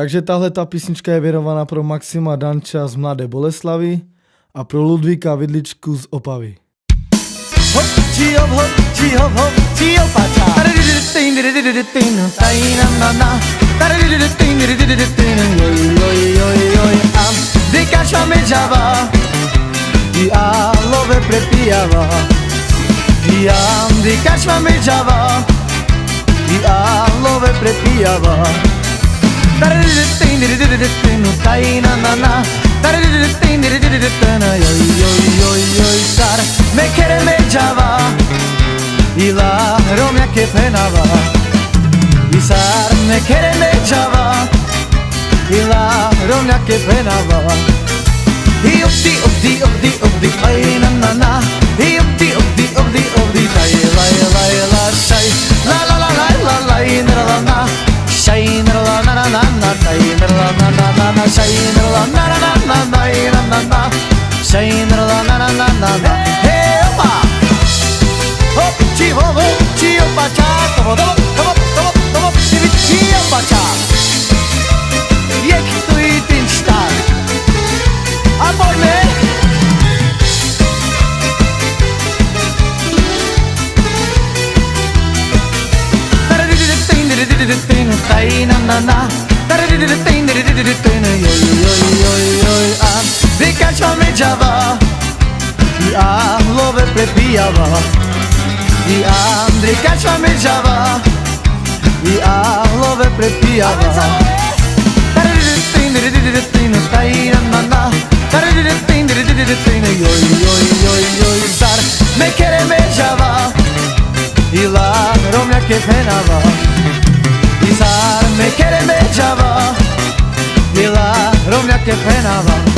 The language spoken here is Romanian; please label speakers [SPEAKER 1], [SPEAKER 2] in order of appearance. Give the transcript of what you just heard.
[SPEAKER 1] Takže tahle ta písnička je věnovaná pro Maxima Danča z Mladé Boleslavy a pro Ludvíka Vidličku z Opavy.
[SPEAKER 2] Hop, či hop, či opača. Am de cașa mergeava i alove prepijava. Am de cașa mergeava i alove prepijava. Sar me kere mergeava i la Romea che penava. Sar me kere mergeava i la Romea che penava. Opdi, ai na na na. Opdi, tai la shai. La la la la la la la la la. Shai na la na na na na. Tai na la na na na na. Shai na la na na na na. Na na na. Shai na la na na na na na. Hey opa. Hop, chi opa cha. Tomo, chi opa cha. Jak tu i ten star. A pojďme. Tai na na na. De cașa mergeava i alove prepijava. De cașa mergeava i alove prepijava. Tai na na na. Sar me kere mergeava i la Romea che penava. Sar me kere mergeava i la Romea che penava.